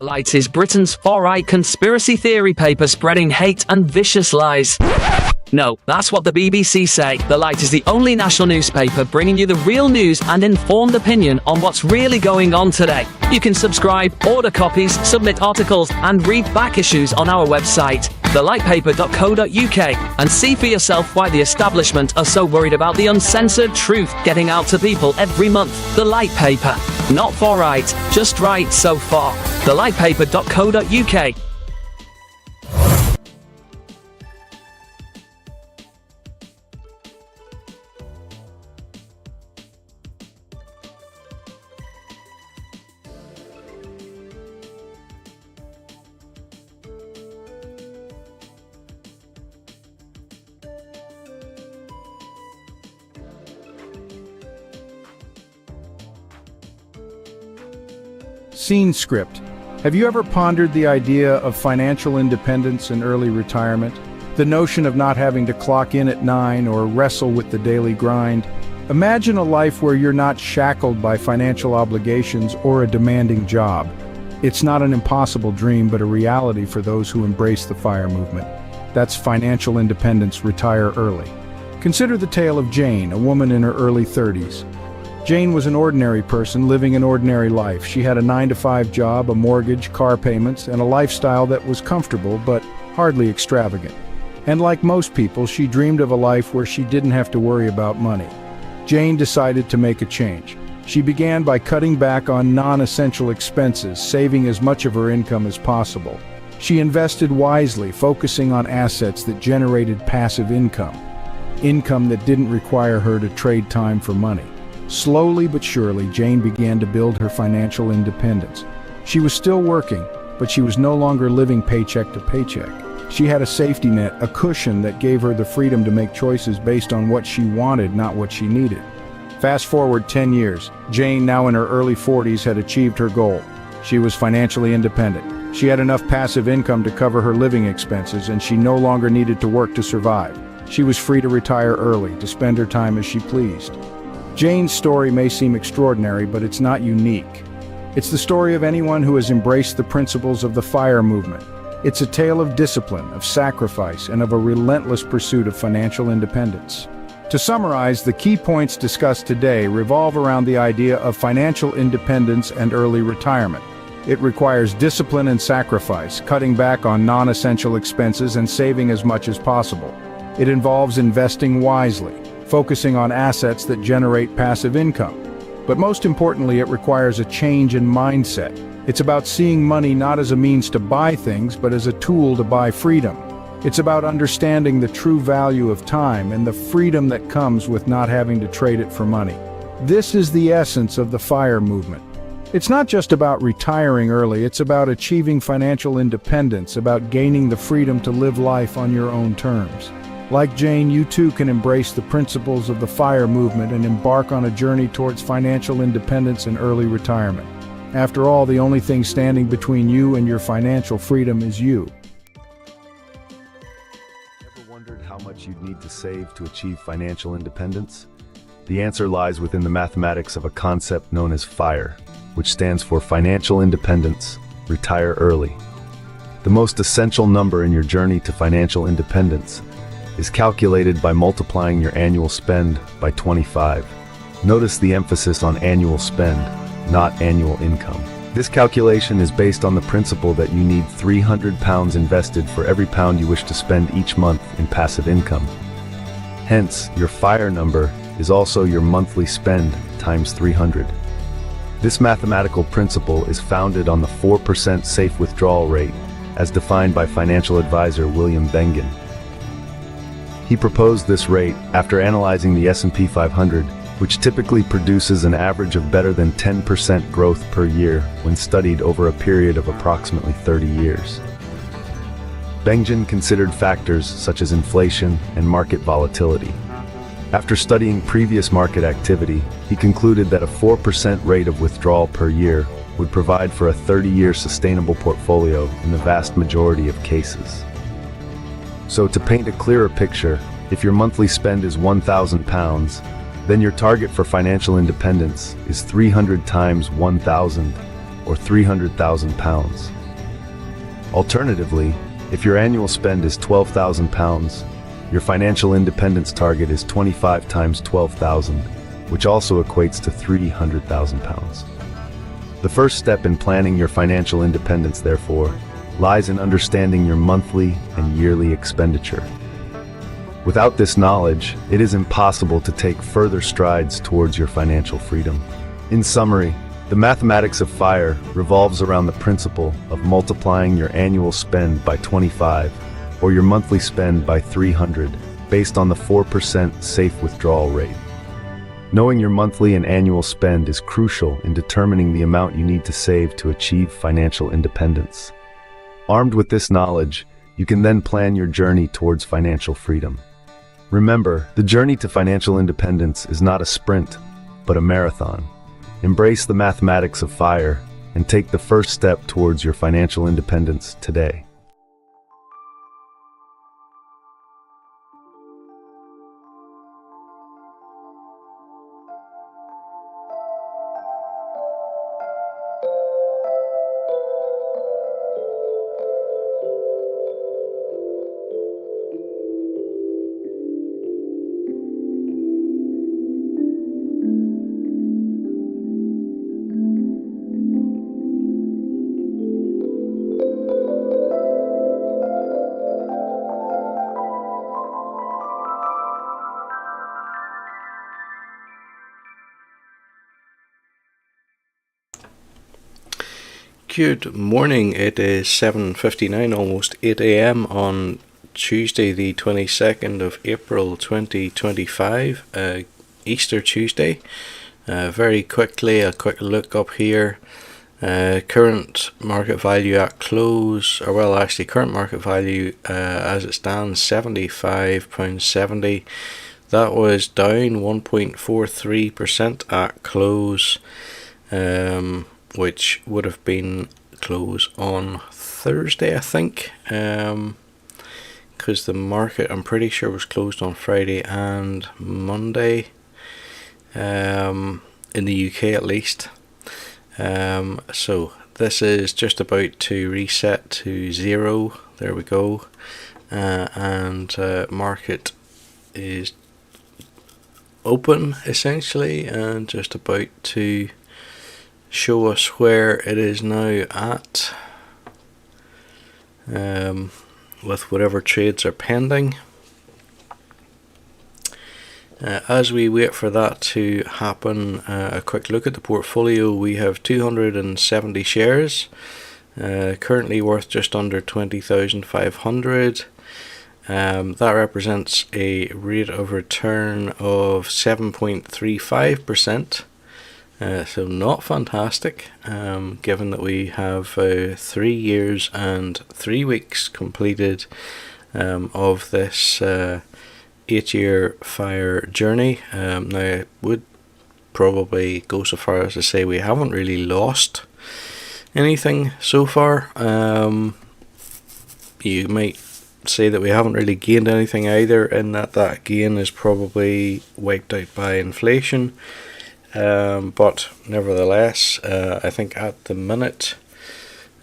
Light is Britain's far-right conspiracy theory paper spreading hate and vicious lies. No, that's what the BBC say. The Light is the only national newspaper bringing you the real news and informed opinion on what's really going on today. You can subscribe, order copies, submit articles, and read back issues on our website, thelightpaper.co.uk, and see for yourself why the establishment are so worried about the uncensored truth getting out to people every month. The Light Paper. Not far right, just right so far. thelightpaper.co.uk. Scene script. Have you ever pondered the idea of financial independence and early retirement? The notion of not having to clock in at 9 or wrestle with the daily grind? Imagine a life where you're not shackled by financial obligations or a demanding job. It's not an impossible dream, but a reality for those who embrace the FIRE movement. That's financial independence, retire early. Consider the tale of Jane, a woman in her early 30s. Jane was an ordinary person living an ordinary life. She had a 9-to-5 job, a mortgage, car payments, and a lifestyle that was comfortable but hardly extravagant. And like most people, she dreamed of a life where she didn't have to worry about money. Jane decided to make a change. She began by cutting back on non-essential expenses, saving as much of her income as possible. She invested wisely, focusing on assets that generated passive income that didn't require her to trade time for money. Slowly but surely, Jane began to build her financial independence. She was still working, but she was no longer living paycheck to paycheck. She had a safety net, a cushion that gave her the freedom to make choices based on what she wanted, not what she needed. Fast forward 10 years, Jane, now in her early 40s, had achieved her goal. She was financially independent. She had enough passive income to cover her living expenses, and she no longer needed to work to survive. She was free to retire early, to spend her time as she pleased. Jane's story may seem extraordinary, but it's not unique. It's the story of anyone who has embraced the principles of the FIRE movement. It's a tale of discipline, of sacrifice, and of a relentless pursuit of financial independence. To summarize, the key points discussed today revolve around the idea of financial independence and early retirement. It requires discipline and sacrifice, cutting back on non-essential expenses and saving as much as possible. It involves investing wisely, focusing on assets that generate passive income. But most importantly, it requires a change in mindset. It's about seeing money not as a means to buy things, but as a tool to buy freedom. It's about understanding the true value of time and the freedom that comes with not having to trade it for money. This is the essence of the FIRE movement. It's not just about retiring early, it's about achieving financial independence, about gaining the freedom to live life on your own terms. Like Jane, you too can embrace the principles of the FIRE movement and embark on a journey towards financial independence and early retirement. After all, the only thing standing between you and your financial freedom is you. Ever wondered how much you'd need to save to achieve financial independence? The answer lies within the mathematics of a concept known as FIRE, which stands for Financial Independence, Retire Early. The most essential number in your journey to financial independence is calculated by multiplying your annual spend by 25. Notice the emphasis on annual spend, not annual income. This calculation is based on the principle that you need £300 invested for every pound you wish to spend each month in passive income. Hence, your FIRE number is also your monthly spend times 300. This mathematical principle is founded on the 4% safe withdrawal rate, as defined by financial advisor William Bengen. He proposed this rate after analyzing the S&P 500, which typically produces an average of better than 10% growth per year when studied over a period of approximately 30 years. Bengen considered factors such as inflation and market volatility. After studying previous market activity, he concluded that a 4% rate of withdrawal per year would provide for a 30-year sustainable portfolio in the vast majority of cases. So to paint a clearer picture, if your monthly spend is £1,000, then your target for financial independence is 300 times 1,000, or 300,000 pounds. Alternatively, if your annual spend is 12,000 pounds, your financial independence target is 25 times 12,000, which also equates to 300,000 pounds. The first step in planning your financial independence, therefore, lies in understanding your monthly and yearly expenditure. Without this knowledge, it is impossible to take further strides towards your financial freedom. In summary, the mathematics of FIRE revolves around the principle of multiplying your annual spend by 25 or your monthly spend by 300 based on the 4% safe withdrawal rate. Knowing your monthly and annual spend is crucial in determining the amount you need to save to achieve financial independence. Armed with this knowledge, you can then plan your journey towards financial freedom. Remember, the journey to financial independence is not a sprint, but a marathon. Embrace the mathematics of FIRE and take the first step towards your financial independence today. Good morning, it is 7:59, almost 8 a.m. on Tuesday the 22nd of April 2025, Easter Tuesday. Very quickly, a quick look up here. Current market value at close, or well actually current market value as it stands, £75.70. That was down 1.43% at close, which would have been close on Thursday, I think, because the market, I'm pretty sure, was closed on Friday and Monday, in the UK at least. So this is just about to reset to zero. There we go. And market is open essentially and just about to show us where it is now at, with whatever trades are pending. As we wait for that to happen, a quick look at the portfolio. We have 270 shares, currently worth just under 20,500. That represents a rate of return of 7.35%. So not fantastic, given that we have 3 years and 3 weeks completed of this 8-year FIRE journey. Now I would probably go so far as to say we haven't really lost anything so far. You might say that we haven't really gained anything either, in that gain is probably wiped out by inflation. But nevertheless, I think at the minute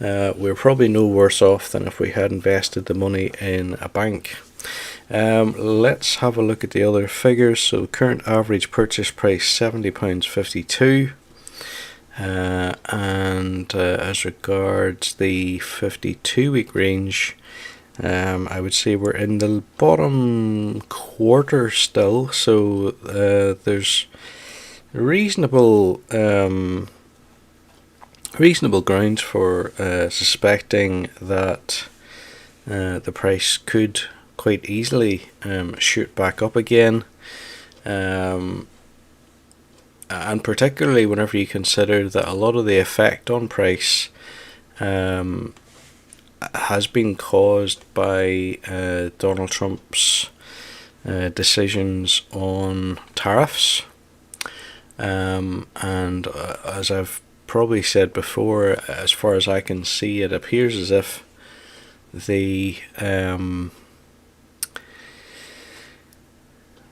we're probably no worse off than if we had invested the money in a bank. Let's have a look at the other figures. So current average purchase price £70.52, and as regards the 52-week range, I would say we're in the bottom quarter still, so there's reasonable grounds for suspecting that the price could quite easily shoot back up again, and particularly whenever you consider that a lot of the effect on price has been caused by Donald Trump's decisions on tariffs. And as I've probably said before, as far as I can see, it appears as if the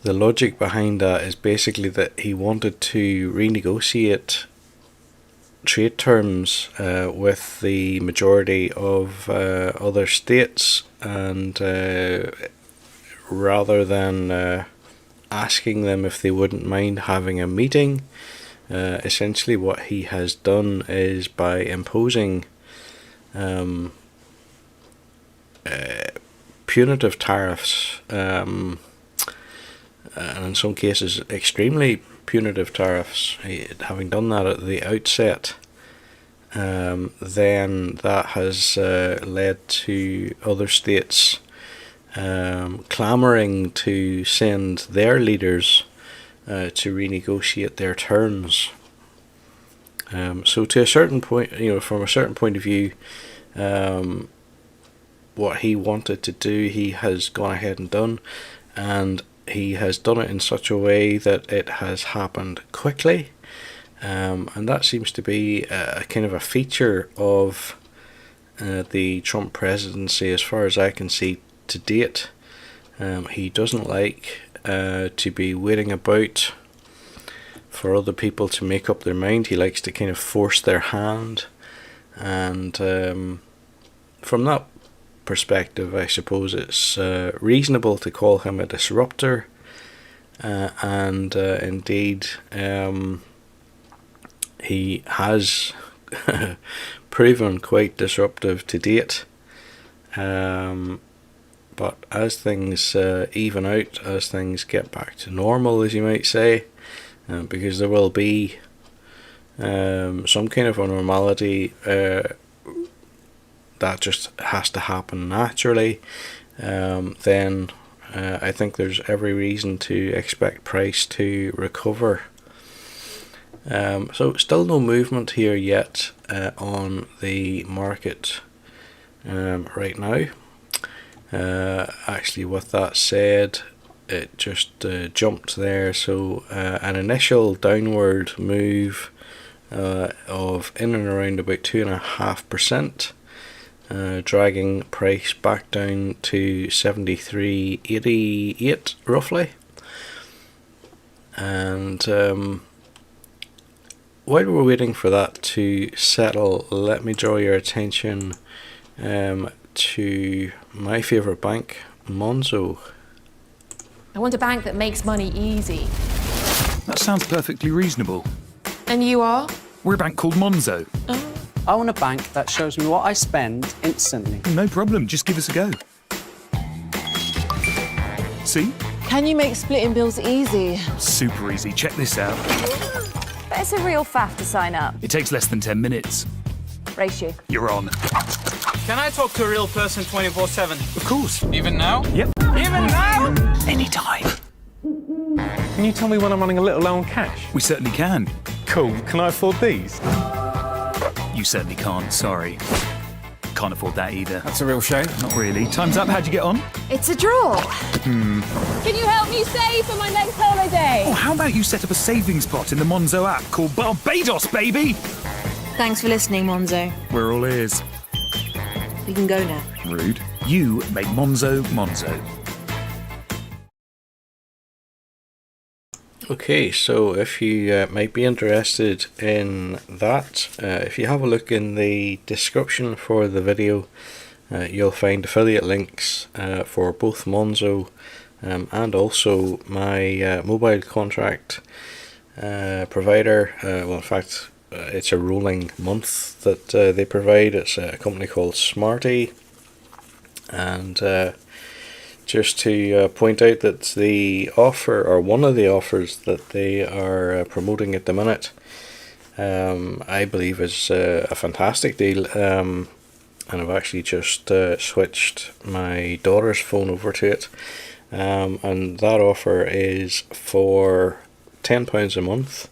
logic behind that is basically that he wanted to renegotiate trade terms with the majority of other states, and rather than asking them if they wouldn't mind having a meeting, essentially what he has done is, by imposing punitive tariffs, and in some cases extremely punitive tariffs, having done that at the outset, then that has led to other states clamouring to send their leaders to renegotiate their terms. So to a certain point, from a certain point of view, what he wanted to do, he has gone ahead and done, and he has done it in such a way that it has happened quickly, and that seems to be a kind of a feature of the Trump presidency, as far as I can see to date. He doesn't like to be waiting about for other people to make up their mind. He likes to kind of force their hand, and from that perspective, I suppose it's reasonable to call him a disruptor, and indeed he has proven quite disruptive to date, but as things even out, as things get back to normal, as you might say, because there will be some kind of a normality that just has to happen naturally, then I think there's every reason to expect price to recover. So still no movement here yet on the market right now. Actually, with that said, it just jumped there, so an initial downward move of in and around about 2.5%, dragging price back down to 73.88 roughly. And while we're waiting for that to settle, let me draw your attention to my favourite bank, Monzo. I want a bank that makes money easy. That sounds perfectly reasonable. And you are? We're a bank called Monzo. I want a bank that shows me what I spend instantly. No problem, just give us a go. See? Can you make splitting bills easy? Super easy, check this out. But it's a real faff to sign up. It takes less than 10 minutes. Race you. You're on. Can I talk to a real person 24/7? Of course. Even now? Yep. Even now? Anytime. Can you tell me when I'm running a little low on cash? We certainly can. Cool. Can I afford these? You certainly can't, sorry. Can't afford that either. That's a real shame. Not really. Time's up, how'd you get on? It's a draw. Can you help me save for my next holiday? Oh, how about you set up a savings pot in the Monzo app called Barbados, baby? Thanks for listening, Monzo. We're all ears. You can go now. Rude. You make Monzo Monzo. Okay, so if you might be interested in that, if you have a look in the description for the video, you'll find affiliate links for both Monzo and also my mobile contract provider. Well, in fact, it's a rolling month that they provide. It's a company called Smarty, and just to point out that the offer, or one of the offers that they are promoting at the minute, I believe is a fantastic deal, and I've actually just switched my daughter's phone over to it, and that offer is for £10 a month.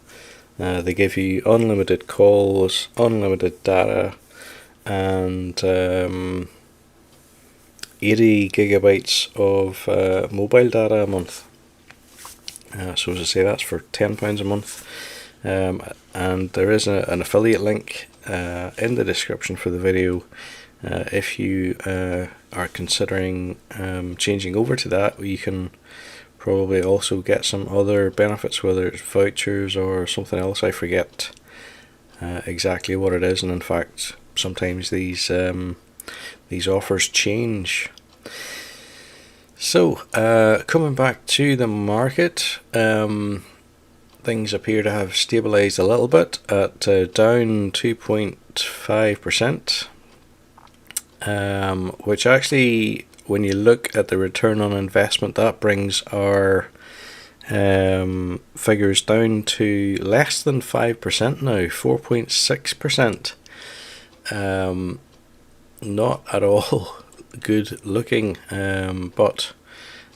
They give you unlimited calls, unlimited data, and 80 gigabytes of mobile data a month. So as I say, that's for £10 a month, and there is an affiliate link in the description for the video if you are considering changing over to that. You can probably also get some other benefits, whether it's vouchers or something else, I forget. exactly what it is, and in fact sometimes these offers change. So coming back to the market, things appear to have stabilized a little bit at down 2.5%, which actually, when you look at the return on investment, that brings our figures down to less than 5% now, 4.6%. Not at all good looking, but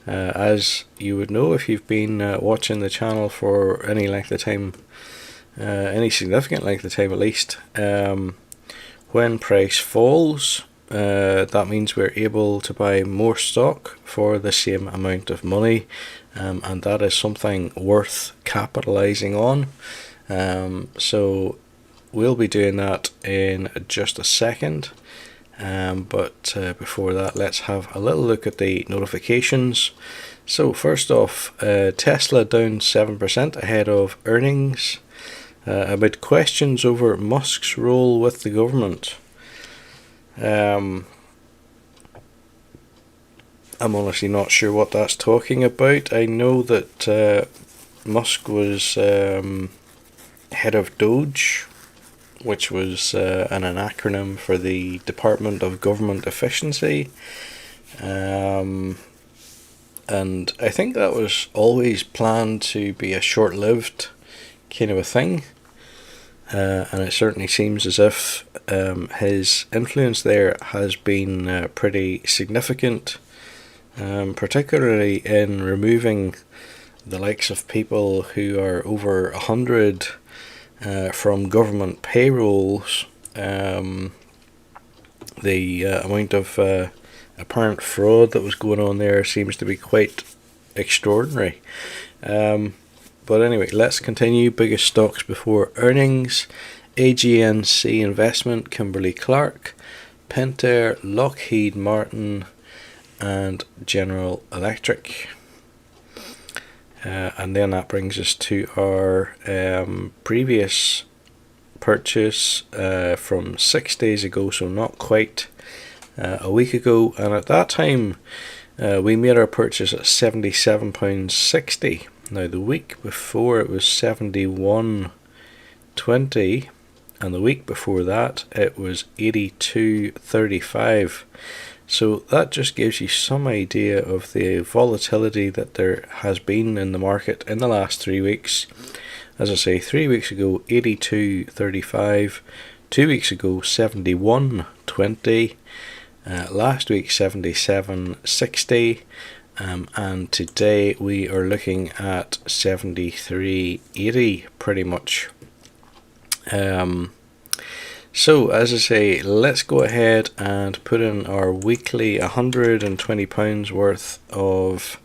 as you would know if you've been watching the channel for any length of time, any significant length of time at least, when price falls, that means we're able to buy more stock for the same amount of money, and that is something worth capitalizing on. So we'll be doing that in just a second, but before that, let's have a little look at the notifications. So first off, Tesla down 7% ahead of earnings, amid questions over Musk's role with the government. I'm honestly not sure what that's talking about. I know that Musk was head of Doge, which was an acronym for the Department of Government Efficiency, and I think that was always planned to be a short-lived kind of a thing, and it certainly seems as if his influence there has been pretty significant, particularly in removing the likes of people who are over 100 from government payrolls. The amount of apparent fraud that was going on there seems to be quite extraordinary. But anyway, let's continue. Biggest stocks before earnings: AGNC Investment, Kimberly-Clark, Pentair, Lockheed Martin, and General Electric. And then that brings us to our previous purchase from 6 days ago, so not quite a week ago, and at that time we made our purchase at £77.60. Now the week before it was £71.20, and the week before that it was £82.35. So that just gives you some idea of the volatility that there has been in the market in the last 3 weeks. As I say, 3 weeks ago 82.35, 2 weeks ago 71.20, last week 77.60, and today we are looking at 73.80 pretty much. So as I say, let's go ahead and put in our weekly £120 worth of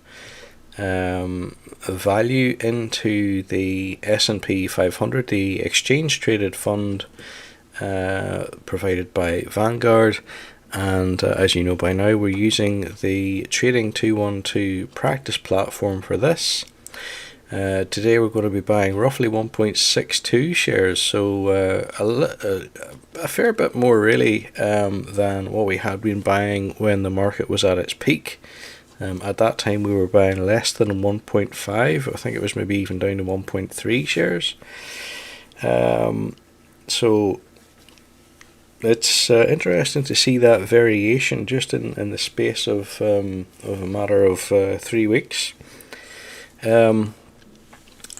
value into the S&P 500, the exchange traded fund provided by Vanguard. And as you know by now, we're using the Trading 212 practice platform for this. Today we're going to be buying roughly 1.62 shares, so a fair bit more really than what we had been buying when the market was at its peak. At that time we were buying less than 1.5, I think it was maybe even down to 1.3 shares. So it's interesting to see that variation just in the space of a matter of 3 weeks.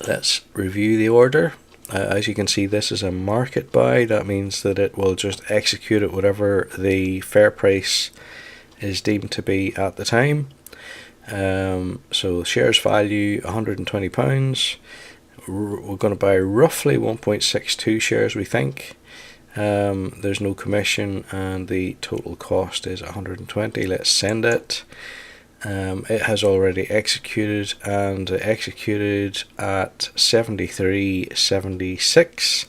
Let's review the order. As you can see, this is a market buy. That means that it will just execute at whatever the fair price is deemed to be at the time. So shares value £120. We're going to buy roughly 1.62 shares, we think. There's no commission and the total cost is 120. Let's send it. It has already executed, and executed at 73.76,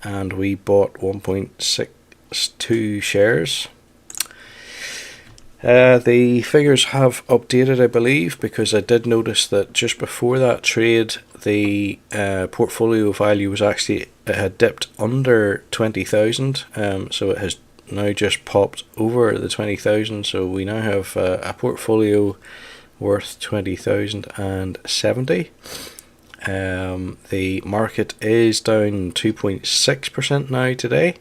and we bought 1.62 shares. The figures have updated, I believe, because I did notice that just before that trade the portfolio value was actually, it had dipped under 20,000, so it has now just popped over the 20,000. So we now have a portfolio worth 20,070. The market is down 2.6% now today,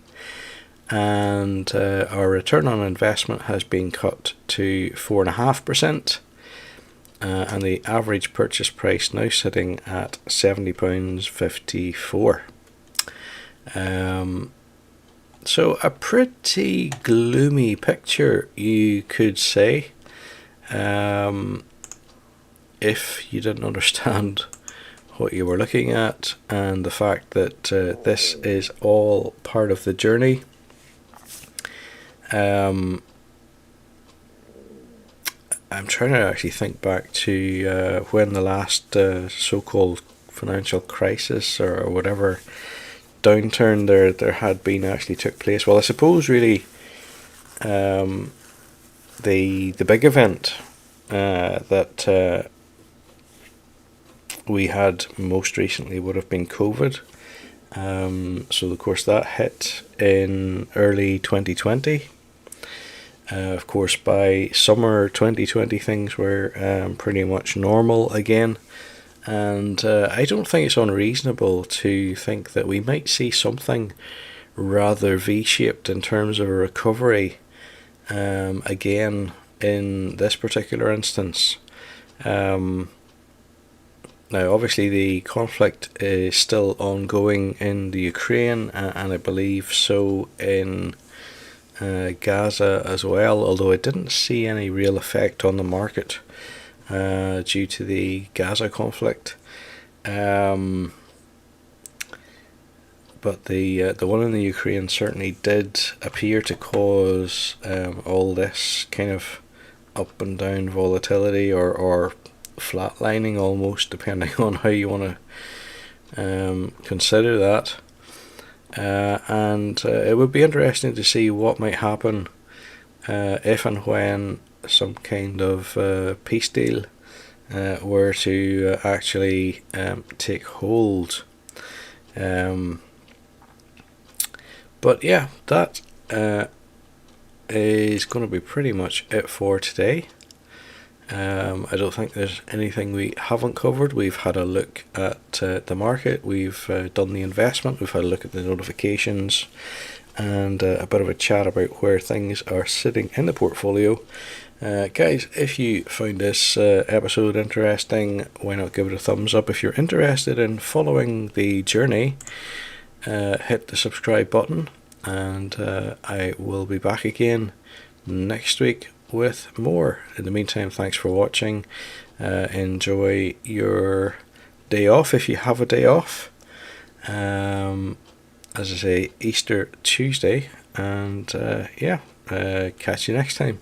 and our return on investment has been cut to 4.5%. And the average purchase price now sitting at £70.54. So a pretty gloomy picture, you could say, if you didn't understand what you were looking at, and the fact that this is all part of the journey. I'm trying to actually think back to when the last so-called financial crisis or whatever downturn there had been actually took place. Well, I suppose really the big event that we had most recently would have been COVID. So of course that hit in early 2020. Of course, by summer 2020 things were pretty much normal again, and I don't think it's unreasonable to think that we might see something rather V-shaped in terms of a recovery again in this particular instance. Now obviously the conflict is still ongoing in the Ukraine, and I believe so in Gaza as well, although I didn't see any real effect on the market due to the Gaza conflict. But the one in the Ukraine certainly did appear to cause all this kind of up and down volatility, or flatlining almost, depending on how you want to consider that. And it would be interesting to see what might happen if and when some kind of peace deal were to actually take hold. But yeah, that is going to be pretty much it for today. I don't think there's anything we haven't covered. We've had a look at the market, we've done the investment, we've had a look at the notifications, and a bit of a chat about where things are sitting in the portfolio. Guys, if you found this episode interesting, why not give it a thumbs up? If you're interested in following the journey, hit the subscribe button, and I will be back again next week with more. In the meantime, thanks for watching. Enjoy your day off if you have a day off. As I say, Easter Tuesday, and catch you next time.